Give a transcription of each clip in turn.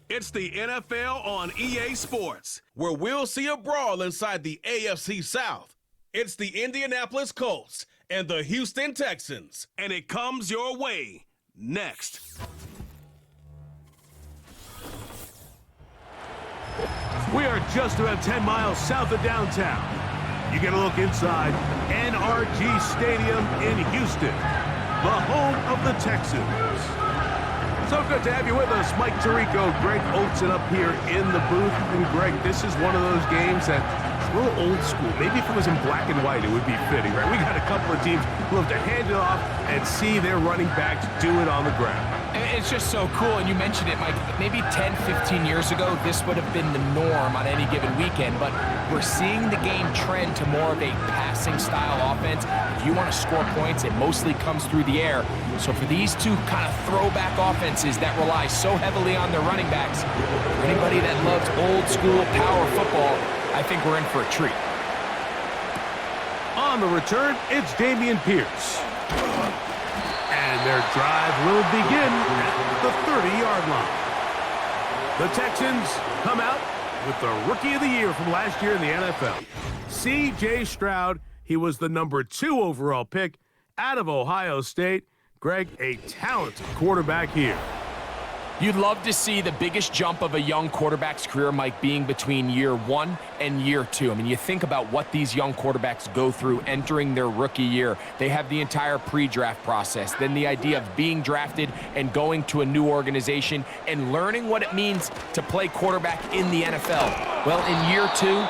It's the NFL on EA Sports, where we'll see a brawl inside the AFC South. It's the Indianapolis Colts and the Houston Texans, and it comes your way next. We are just about 10 miles south of downtown. You get a look inside NRG Stadium in Houston, the home of the Texans. So good to have you with us, Mike Tirico, Greg Olsen up here in the booth. And Greg, this is one of those games that is a little old school. Maybe if it was in black and white, it would be fitting, right? We got a couple of teams who love to hand it off and see their running backs do it on the ground. It's just so cool, and you mentioned it, Mike. Maybe 10, 15 years ago, this would have been the norm on any given weekend, but we're seeing the game trend to more of a passing-style offense. If you want to score points, it mostly comes through the air. So for these two kind of throwback offenses that rely so heavily on their running backs, for anybody that loves old-school power football, I think we're in for a treat. On the return, it's Dameon Pierce. And their drive will begin at the 30-yard line. The Texans come out with the Rookie of the Year from last year in the NFL. C.J. Stroud, he was the number 2 overall pick out of Ohio State. Greg, a talented quarterback here. You'd love to see the biggest jump of a young quarterback's career, Mike, being between year 1 and year 2. I mean, you think about what these young quarterbacks go through entering their rookie year. They have the entire pre-draft process, then the idea of being drafted and going to a new organization and learning what it means to play quarterback in the NFL. Well, in year 2,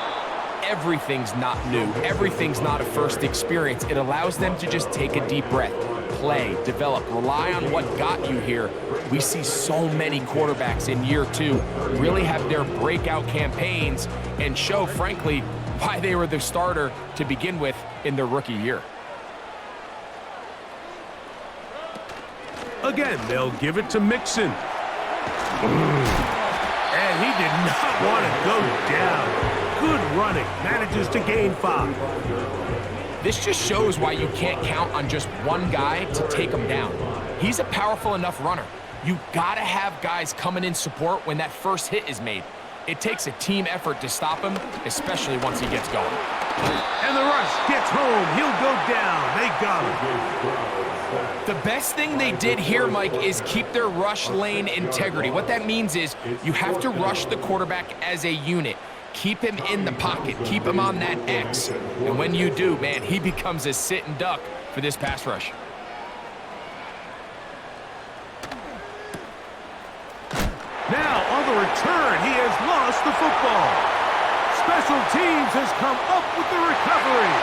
everything's not new. Everything's not a first experience. It allows them to just take a deep breath, play, develop, rely on what got you here. We see so many quarterbacks in year 2 really have their breakout campaigns and show, frankly, why they were the starter to begin with in their rookie year. Again, they'll give it to Mixon. And he did not want to go down. Good running, manages to gain 5. This just shows why you can't count on just one guy to take him down. He's a powerful enough runner. You gotta have guys coming in support when that first hit is made. It takes a team effort to stop him, especially once he gets going. And the rush gets home. He'll go down. They got him. The best thing they did here, Mike, is keep their rush lane integrity. What that means is you have to rush the quarterback as a unit. Keep him in the pocket. Keep him on that X. And when you do, man, he becomes a sitting duck for this pass rush. Now, on the return, he has lost the football. Special teams has come up with the recovery.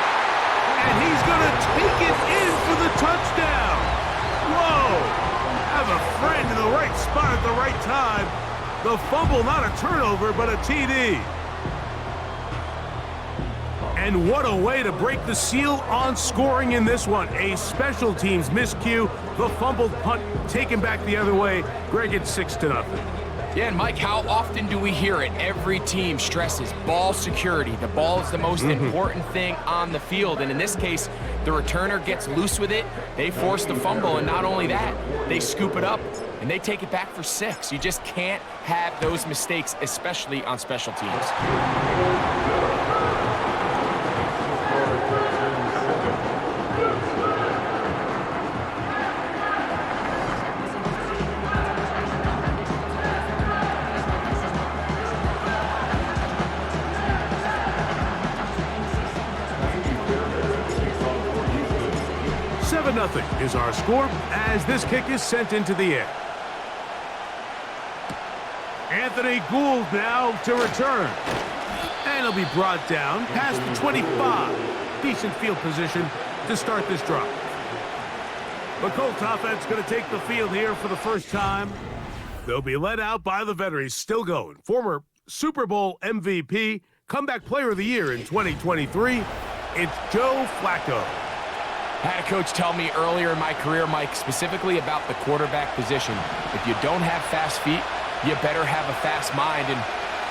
And he's going to take it in for the touchdown. Whoa! Have a friend in the right spot at the right time. The fumble, not a turnover, but a TD. And what a way to break the seal on scoring in this one. A special teams miscue, the fumbled punt taken back the other way. Greg, it's 6-0. Yeah, and Mike, how often do we hear it? Every team stresses ball security. The ball is the most important thing on the field. And in this case, the returner gets loose with it. They force the fumble, and not only that, they scoop it up, and they take it back for 6. You just can't have those mistakes, especially on special teams. 7-0 is our score as this kick is sent into the air. Anthony Gould now to return. And he'll be brought down past the 25. Decent field position to start this drive. The Colts offense going to take the field here for the first time. They'll be led out by the veterans still going. Former Super Bowl MVP, comeback player of the year in 2023, it's Joe Flacco. I had a coach tell me earlier in my career, Mike, specifically about the quarterback position. If you don't have fast feet, you better have a fast mind. And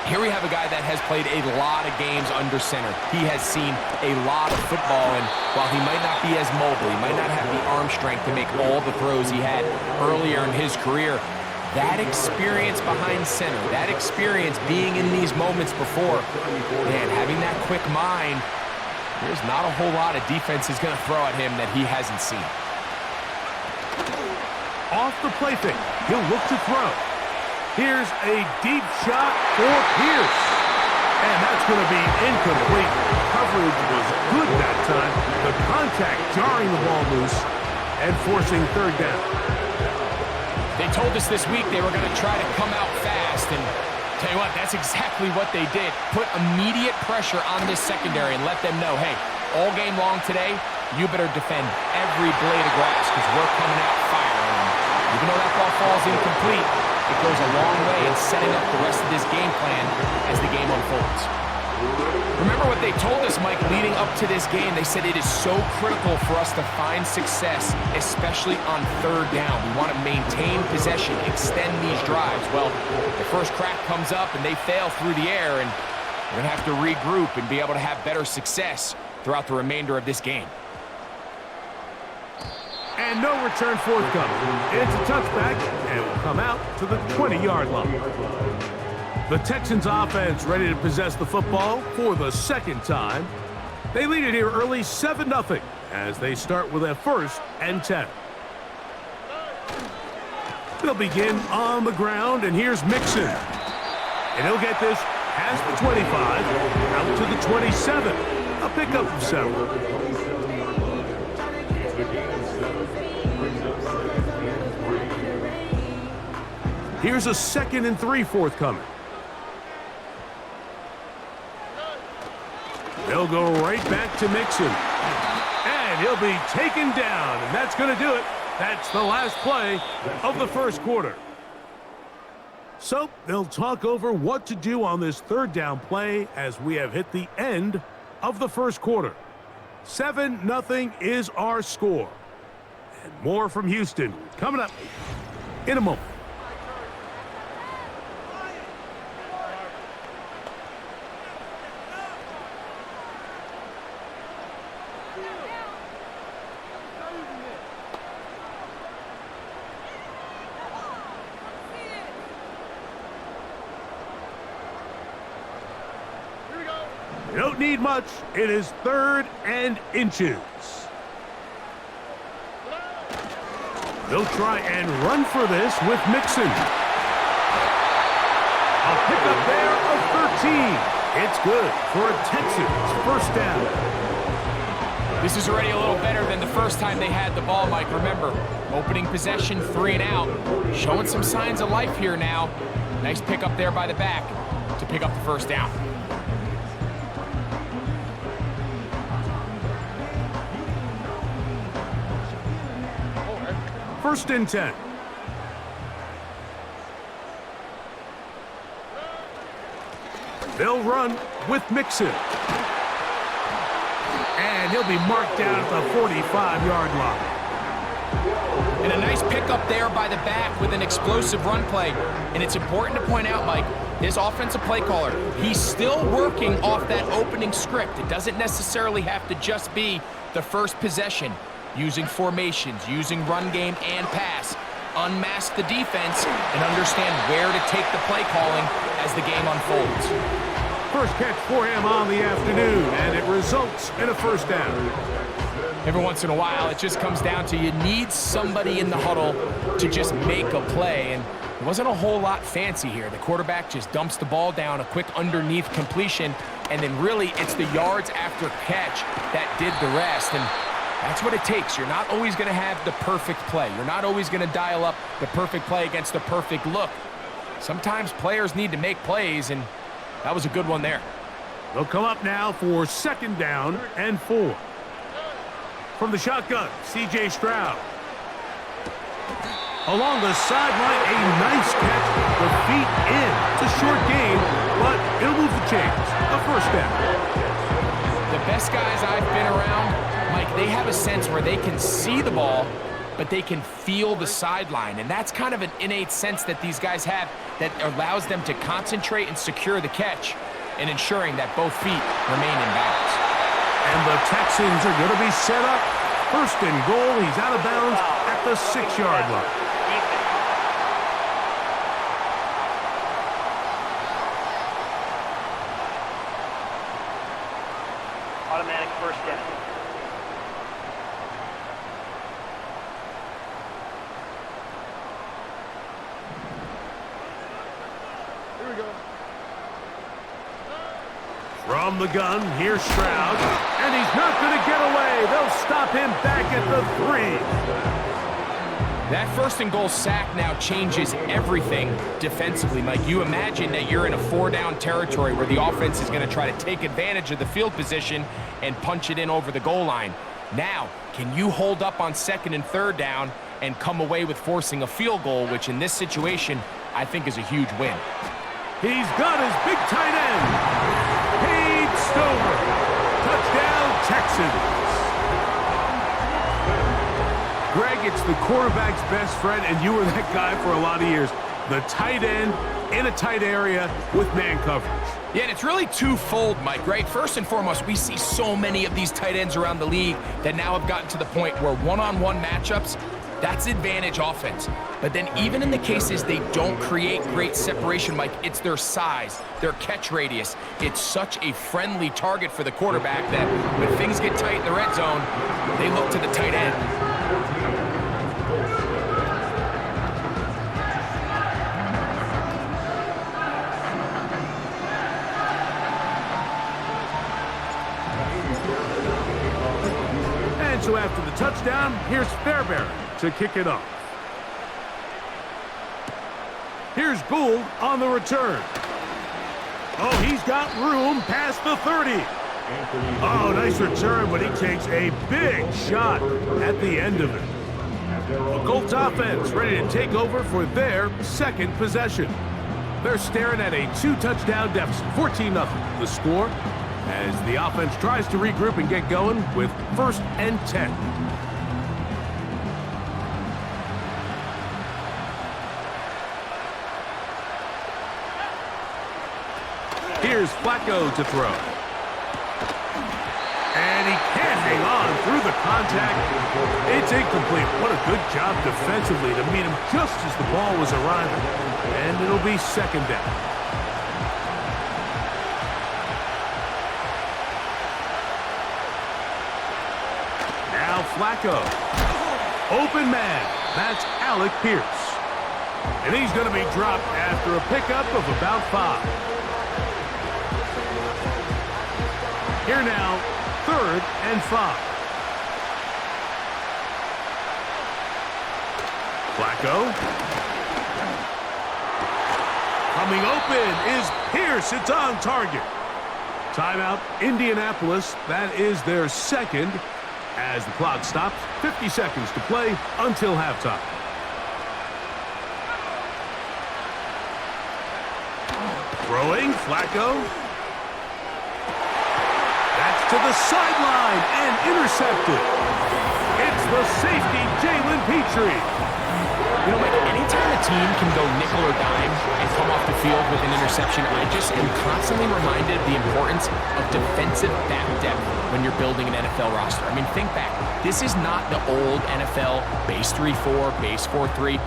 here we have a guy that has played a lot of games under center. He has seen a lot of football, and while he might not be as mobile, he might not have the arm strength to make all the throws he had earlier in his career, that experience behind center, that experience being in these moments before, man, having that quick mind, there's not a whole lot of defense is going to throw at him that he hasn't seen. Off the play fake, he'll look to throw. Here's a deep shot for Pierce. And that's going to be incomplete. Coverage was good that time. The contact jarring the ball loose and forcing third down. They told us this week they were going to try to come out fast, and tell you what, that's exactly what they did. Put immediate pressure on this secondary and let them know, hey, all game long today, you better defend every blade of grass because we're coming out firing. And even though that ball falls incomplete, it goes a long way in setting up the rest of this game plan as the game unfolds. Remember what they told us, Mike, leading up to this game. They said it is so critical for us to find success, especially on third down. We want to maintain possession, extend these drives. Well, the first crack comes up and they fail through the air, and we're going to have to regroup and be able to have better success throughout the remainder of this game. And no return forthcoming. It's a touchback, and will come out to the 20-yard line. The Texans offense ready to possess the football for the second time. They lead it here early 7-0 as they start with a 1st and 10. They'll begin on the ground, and here's Mixon. And he'll get this past the 25, out to the 27. A pickup of several. Here's a 2nd and 3 forthcoming. They'll go right back to Mixon. And he'll be taken down, and that's going to do it. That's the last play of the first quarter. So they'll talk over what to do on this third down play as we have hit the end of the first quarter. 7-0 is our score. And more from Houston coming up in a moment. You don't need much. It is 3rd and inches. They'll try and run for this with Mixon. A pickup there of 13. It's good for a Texans first down. This is already a little better than the first time they had the ball, Mike. Remember, opening possession, 3 and out. Showing some signs of life here now. Nice pickup there by the back to pick up the first down. 1st and 10. They'll run with Mixon. And he'll be marked down at the 45-yard line. And a nice pickup there by the back with an explosive run play. And it's important to point out, Mike, this offensive play caller, he's still working off that opening script. It doesn't necessarily have to just be the first possession. Using formations, using run game and pass. Unmask the defense and understand where to take the play calling as the game unfolds. First catch for him on the afternoon, and it results in a first down. Every once in a while, it just comes down to you need somebody in the huddle to just make a play, and it wasn't a whole lot fancy here. The quarterback just dumps the ball down, a quick underneath completion, and then really it's the yards after catch that did the rest. And that's what it takes. You're not always going to have the perfect play. You're not always going to dial up the perfect play against the perfect look. Sometimes players need to make plays, and that was a good one there. They'll come up now for 2nd down and 4. From the shotgun, C.J. Stroud. Along the sideline, a nice catch. The feet in. It's a short game, but it'll move the chains. A first down. The best guys I've been around, Mike, they have a sense where they can see the ball, but they can feel the sideline. And that's kind of an innate sense that these guys have that allows them to concentrate and secure the catch and ensuring that both feet remain in balance. And the Texans are going to be set up. 1st and goal. He's out of bounds at the 6-yard line. first down. Here we go. From the gun, here's Stroud, and he's not going to get away. They'll stop him back at the 3. That first and goal sack now changes everything defensively, Mike. You imagine that you're in a 4-down territory where the offense is going to try to take advantage of the field position and punch it in over the goal line. Now, can you hold up on 2nd and 3rd down and come away with forcing a field goal, which in this situation, I think is a huge win. He's got his big tight end. Paid Stover. Touchdown, Texans. Greg, it's the quarterback's best friend, and you were that guy for a lot of years. The tight end in a tight area with man coverage. Yeah, and it's really twofold, Mike, right? First and foremost, we see so many of these tight ends around the league that now have gotten to the point where one-on-one matchups, that's advantage offense. But then even in the cases they don't create great separation, Mike, it's their size, their catch radius. It's such a friendly target for the quarterback that when things get tight in the red zone, they look to the tight end. So after the touchdown, here's Fairbairn to kick it off. Here's Gould on the return. Oh, he's got room past the 30. Oh, nice return, but he takes a big shot at the end of it. The Colts offense ready to take over for their second possession. They're staring at a 2-touchdown deficit, 14-0. The score as the offense tries to regroup and get going with 1st and 10. Here's Flacco to throw. And he can't hang on through the contact. It's incomplete. What a good job defensively to meet him just as the ball was arriving. And it'll be 2nd down. Flacco. Open man. That's Alec Pierce. And he's going to be dropped after a pickup of about 5. Here now, 3rd and 5. Flacco. Coming open is Pierce. It's on target. Timeout, Indianapolis. That is their 2nd. As the clock stops, 50 seconds to play until halftime. Throwing, Flacco. That's to the sideline and intercepted. It's the safety, Jalen Petrie. You know, Mike, anytime a team can go nickel or dime and come off the field with an interception, I just am constantly reminded of the importance of defensive back depth when you're building an NFL roster. I mean, think back. This is not the old NFL base 3-4, base 4-3.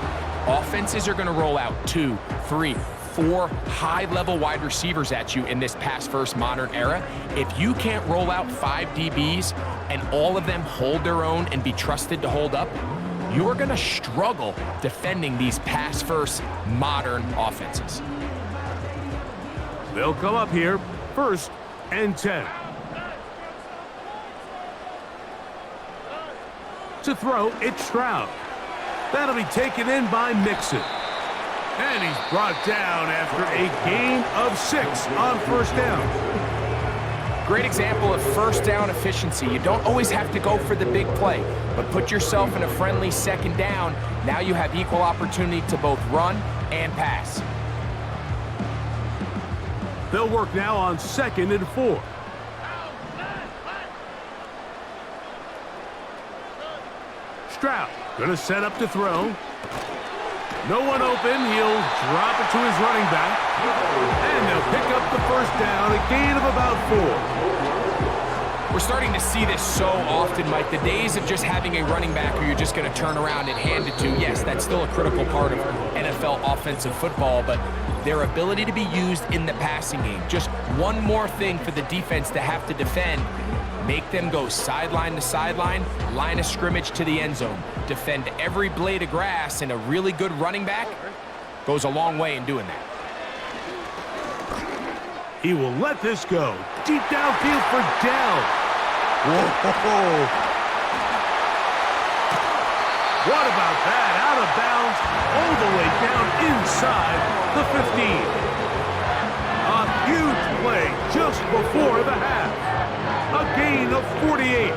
Offenses are going to roll out 2, 3, 4 high-level wide receivers at you in this pass-first modern era. If you can't roll out 5 DBs and all of them hold their own and be trusted to hold up, you're going to struggle defending these pass-first modern offenses. They'll come up here, 1st and 10. To throw, it's Stroud. That'll be taken in by Mixon. And he's brought down after a gain of 6 on 1st down. Great example of 1st down efficiency. You don't always have to go for the big play, but put yourself in a friendly 2nd down. Now you have equal opportunity to both run and pass. They'll work now on 2nd and 4. Stroud gonna set up to throw. No one open. He'll drop it to his running back. And they'll pick up the 1st down, a gain of about 4. We're starting to see this so often, Mike. The days of just having a running back who you're just going to turn around and hand it to, yes, that's still a critical part of NFL offensive football, but their ability to be used in the passing game. Just one more thing for the defense to have to defend. Make them go sideline to sideline, line of scrimmage to the end zone. Defend every blade of grass, and a really good running back goes a long way in doing that. He will let this go. Deep downfield for Dell. Whoa. What about that? Out of bounds, all the way down inside the 15. A huge play just before the half. A gain of 48.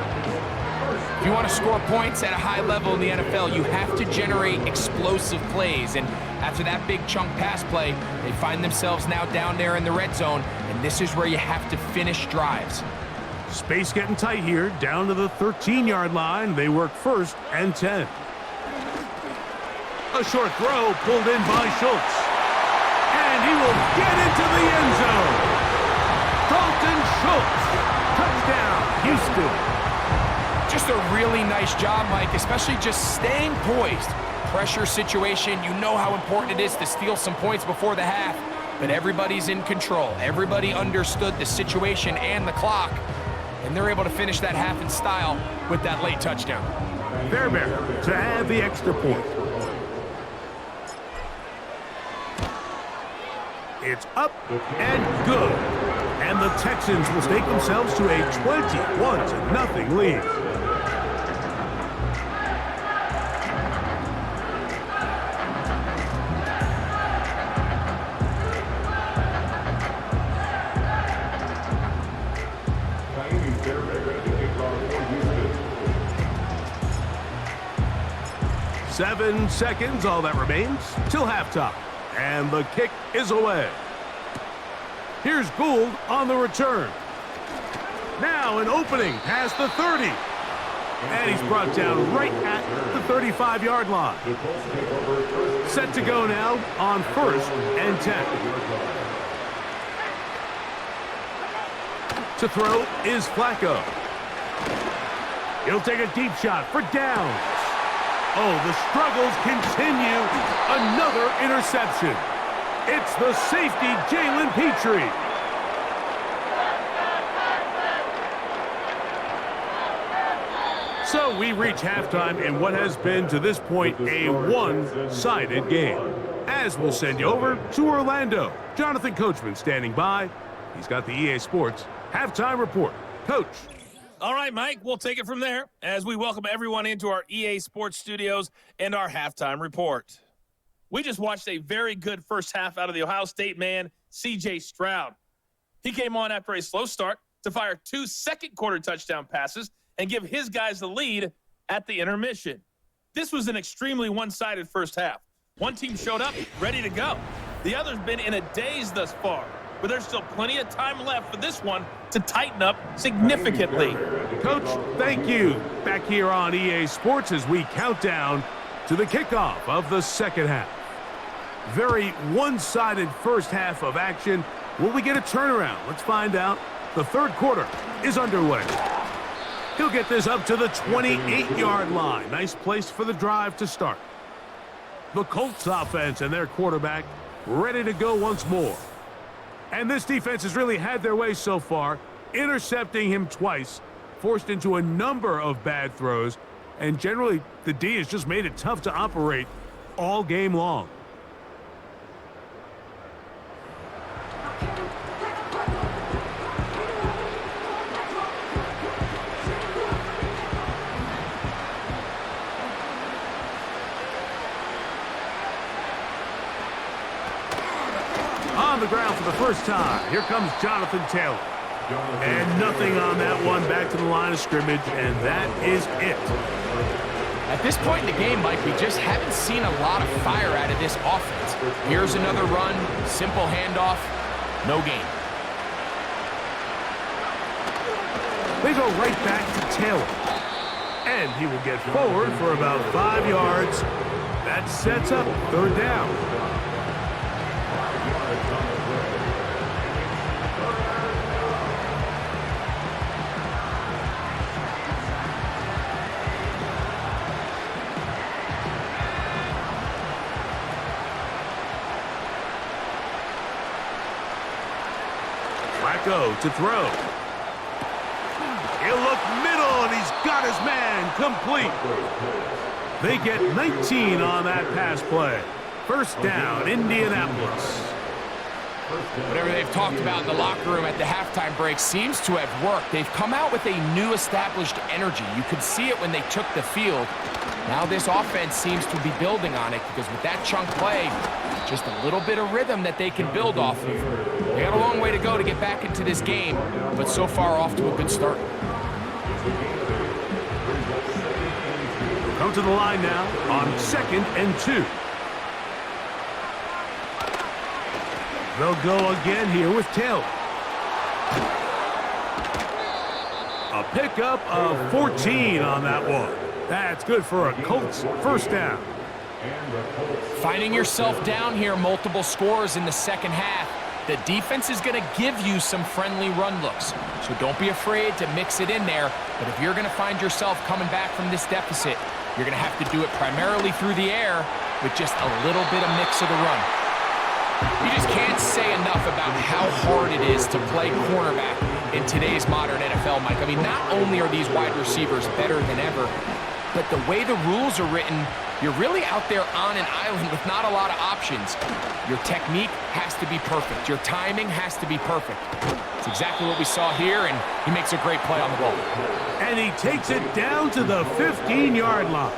If you want to score points at a high level in the NFL, you have to generate explosive plays. And after that big chunk pass play, they find themselves now down there in the red zone, and this is where you have to finish drives. Space getting tight here, down to the 13-yard line. They work 1st and 10. A short throw pulled in by Schultz. And he will get into the end zone. Dalton Schultz. Touchdown, Houston. Just a really nice job, Mike, especially just staying poised. Pressure situation, you know how important it is to steal some points before the half, but everybody's in control. Everybody understood the situation and the clock, and they're able to finish that half in style with that late touchdown. Fairbairn to add the extra point. It's up and good. And the Texans will stake themselves to a 21-0 lead. Seven seconds, all that remains, till halftime. And the kick is away. Here's Gould on the return. Now an opening past the 30. And he's brought down right at the 35-yard line. Set to go now on 1st and 10. To throw is Flacco. He'll take a deep shot for downs. Oh, the struggles continue. Another interception. It's the safety, Jalen Petrie. So we reach halftime in what has been, to this point, a one-sided game. As we'll send you over to Orlando. Jonathan Coachman standing by. He's got the EA Sports halftime report. Coach. All right, Mike, we'll take it from there as we welcome everyone into our EA Sports studios and our halftime report. We just watched a very good first half out of the Ohio State man, C.J. Stroud. He came on after a slow start to fire 2 second-quarter touchdown passes and give his guys the lead at the intermission. This was an extremely one-sided first half. One team showed up ready to go. The other's been in a daze thus far, but there's still plenty of time left for this one to tighten up significantly. Coach, thank you. Back here on EA Sports as we count down to the kickoff of the second half. Very one-sided first half of action. Will we get a turnaround? Let's find out. The third quarter is underway. He'll get this up to the 28-yard line. Nice place for the drive to start. The Colts offense and their quarterback ready to go once more. And this defense has really had their way so far, intercepting him twice, forced into a number of bad throws, and generally the D has just made it tough to operate all game long. On the ground for the first time, here comes Jonathan Taylor. And nothing on that one, back to the line of scrimmage, and that is it. At this point in the game, Mike, we just haven't seen a lot of fire out of this offense. Here's another run, simple handoff, no gain. They go right back to Taylor. And he will get forward for about 5 yards. That sets up third down. Flacco to throw. He'll look middle, and he's got his man complete. They get 19 on that pass play. First down, Indianapolis. Whatever they've talked about in the locker room at the halftime break seems to have worked. They've come out with a new established energy. You could see it when they took the field. Now this offense seems to be building on it because with that chunk play, just a little bit of rhythm that they can build off of. They got a long way to go to get back into this game, but so far off to a good start. Come to the line now on 2nd and 2. They'll go again here with Taylor. A pickup of 14 on that one. That's good for a Colts first down. Finding yourself down here, multiple scores in the second half. The defense is going to give you some friendly run looks. So don't be afraid to mix it in there. But if you're going to find yourself coming back from this deficit, you're going to have to do it primarily through the air with just a little bit of mix of the run. You just can't say enough about how hard it is to play cornerback in today's modern NFL, Mike. I mean, not only are these wide receivers better than ever, but the way the rules are written, you're really out there on an island with not a lot of options. Your technique has to be perfect. Your timing has to be perfect. It's exactly what we saw here, and he makes a great play on the ball. And he takes it down to the 15-yard line.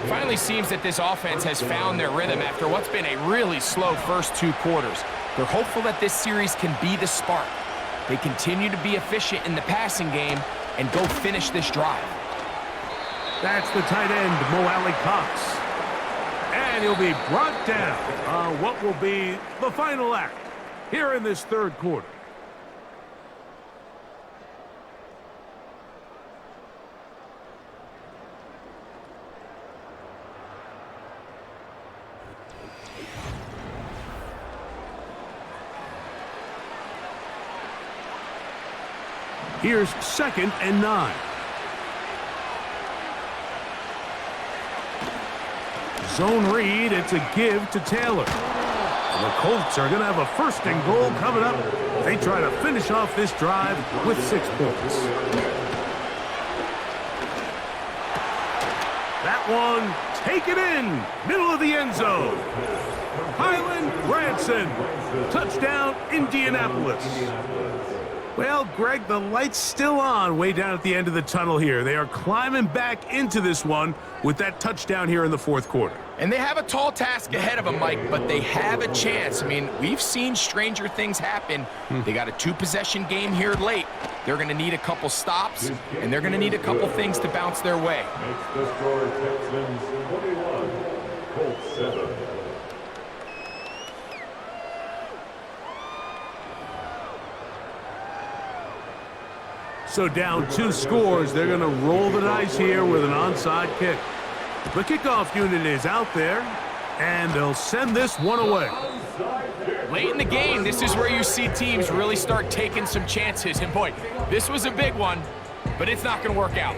Finally seems that this offense has found their rhythm after what's been a really slow first 2 quarters. They're hopeful that this series can be the spark. They continue to be efficient in the passing game and go finish this drive. That's the tight end, Mo Cox. And he'll be brought down on what will be the final act here in this third quarter. Here's 2nd and 9. Zone read, it's a give to Taylor. And the Colts are going to have a 1st and goal coming up. They try to finish off this drive with 6 points. That one, take it in, middle of the end zone. Highland Branson, touchdown Indianapolis. Well, Greg, the light's still on way down at the end of the tunnel here. They are climbing back into this one with that touchdown here in the 4th quarter. And they have a tall task ahead of them, Mike, but they have a chance. I mean, we've seen stranger things happen. They got a 2-possession game here late. They're going to need a couple stops, and they're going to need a couple things to bounce their way. Texans 41, Colts 7. So down 2 scores, they're going to roll the dice here with an onside kick. The kickoff unit is out there, and they'll send this one away. Late in the game, this is where you see teams really start taking some chances. And boy, this was a big one, but it's not going to work out.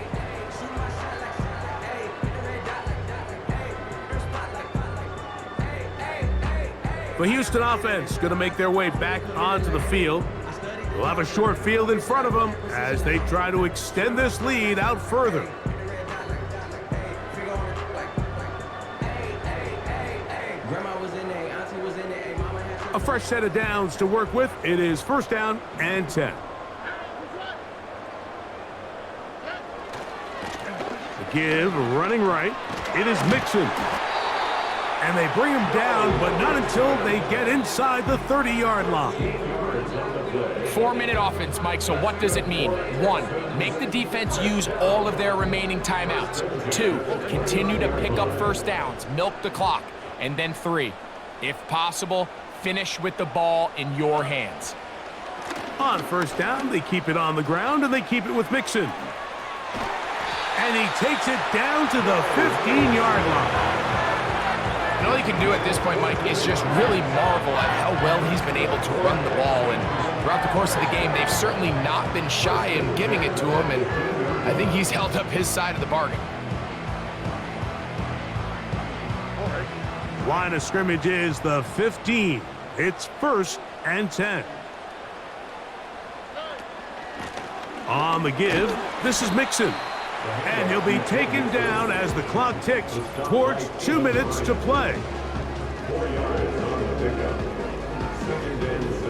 The Houston offense going to make their way back onto the field. They'll have a short field in front of them as they try to extend this lead out further. A fresh set of downs to work with. It is 1st down and 10. The give, running right. It is Mixon. And they bring him down, but not until they get inside the 30-yard line. 4-minute offense, Mike, so what does it mean? 1, make the defense use all of their remaining timeouts. 2, continue to pick up first downs, milk the clock. And then 3, if possible, finish with the ball in your hands. On 1st down, they keep it on the ground, and they keep it with Mixon. And he takes it down to the 15-yard line. And all you can do at this point, Mike, is just really marvel at how well he's been able to run the ball. And throughout the course of the game, they've certainly not been shy in giving it to him. And I think he's held up his side of the bargain. Line of scrimmage is the 15. It's 1st and 10. On the give, this is Mixon. And he'll be taken down as the clock ticks towards 2 minutes to play. 4 yards on the pickup. 2nd and 6.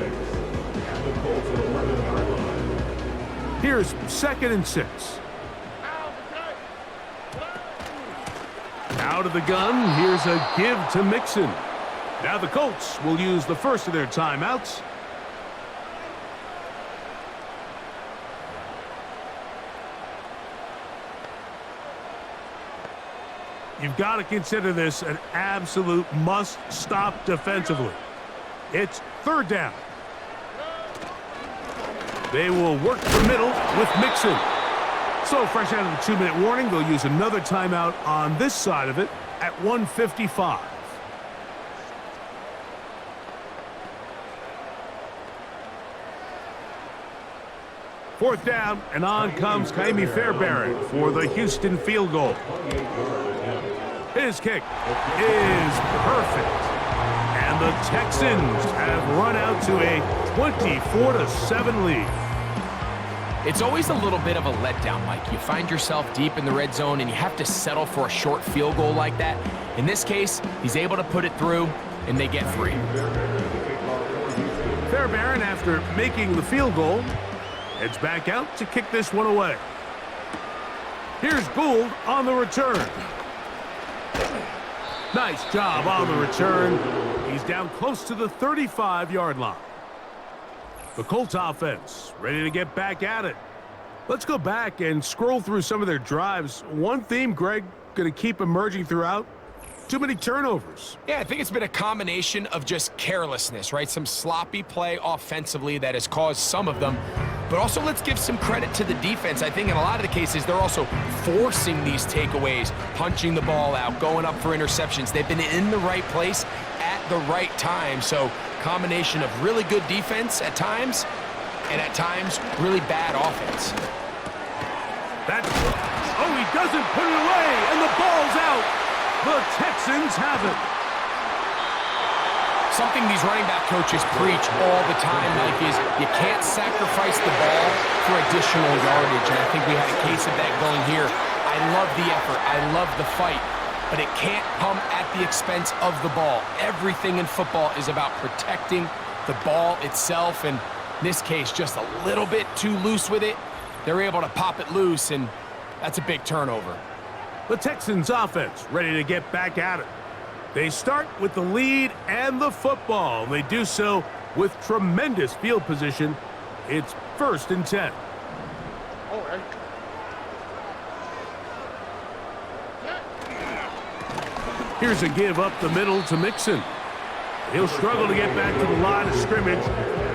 At the Colts 11-yard line. Here's 2nd and 6. Out of the gun, here's a give to Mixon. Now the Colts will use the first of their timeouts. You've got to consider this an absolute must-stop defensively. It's 3rd down. They will work the middle with Mixon. So fresh out of the 2-minute warning, they'll use another timeout on this side of it at 1:55. Fourth down, and on comes Kaimi Fairbairn for the Houston field goal. His kick is perfect. And the Texans have run out to a 24-7 lead. It's always a little bit of a letdown, Mike. You find yourself deep in the red zone and you have to settle for a short field goal like that. In this case, he's able to put it through, and they get 3. Fairbairn, after making the field goal, heads back out to kick this one away. Here's Gould on the return. Nice job on the return. He's down close to the 35-yard line. The Colts offense ready to get back at it. Let's go back and scroll through some of their drives. One theme, Greg, going to keep emerging throughout. Too many turnovers. Yeah, I think it's been a combination of just carelessness, right? Some sloppy play offensively that has caused some of them. But also, let's give some credit to the defense. I think in a lot of the cases, they're also forcing these takeaways, punching the ball out, going up for interceptions. They've been in the right place at the right time. So, combination of really good defense at times, and at times, really bad offense. Oh, he doesn't put it away, and the ball's out. The Texans have it. Something these running back coaches preach all the time, Mike, is you can't sacrifice the ball for additional yardage. And I think we had a case of that going here. I love the effort. I love the fight. But it can't come at the expense of the ball. Everything in football is about protecting the ball itself. And in this case, just a little bit too loose with it. They're able to pop it loose, and that's a big turnover. The Texans offense ready to get back at it. They start with the lead and the football. They do so with tremendous field position. It's 1st and 10. All right. Here's a give up the middle to Mixon. He'll struggle to get back to the line of scrimmage.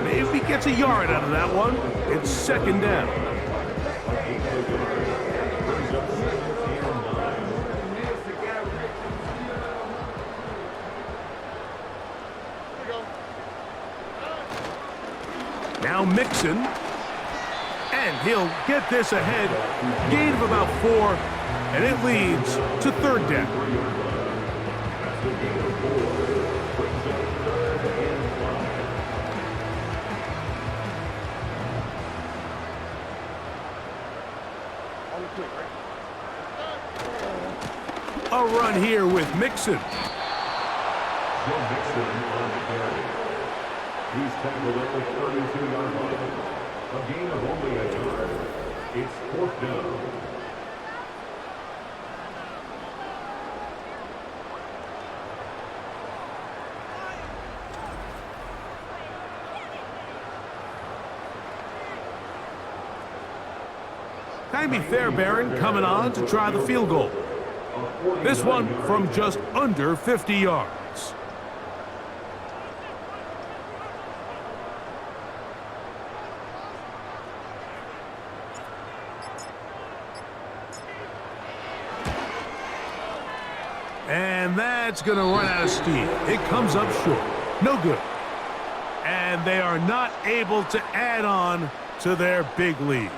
Maybe he gets a yard out of that one. It's 2nd down. Now Mixon, and he'll get this ahead. Gain of about 4, and it leads to 3rd down. A run here with Mixon. Joe Mixon on the carry. He's tackled at the 32-yard line. A gain of only a yard. It's 4th down. Kaimi Fairbairn coming on to try the field goal. This one from just under 50 yards. And that's going to run out of steam. It comes up short. No good. And they are not able to add on to their big lead.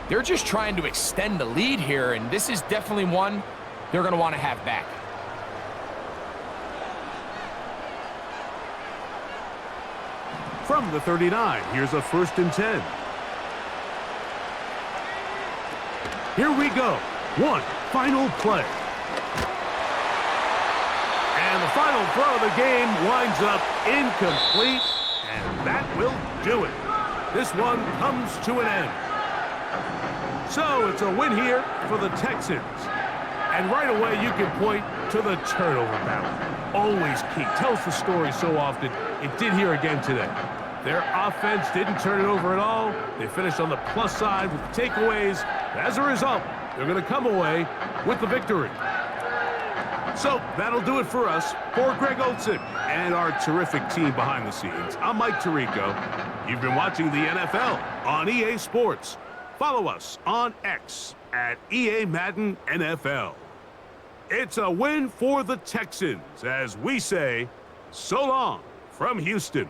They're just trying to extend the lead here, and this is definitely one they're going to want to have back. From the 39, here's a 1st and 10. Here we go. One final play. And the final throw of the game winds up incomplete, and that will do it. This one comes to an end. So it's a win here for the Texans. And right away you can point to the turnover battle. Always key. Tells the story so often. It did here again today. Their offense didn't turn it over at all. They finished on the plus side with the takeaways. As a result, they're going to come away with the victory. So that'll do it for us. For Greg Olson and our terrific team behind the scenes, I'm Mike Tirico. You've been watching the NFL on EA Sports. Follow us on X at EA Madden NFL. It's a win for the Texans as we say so long from Houston.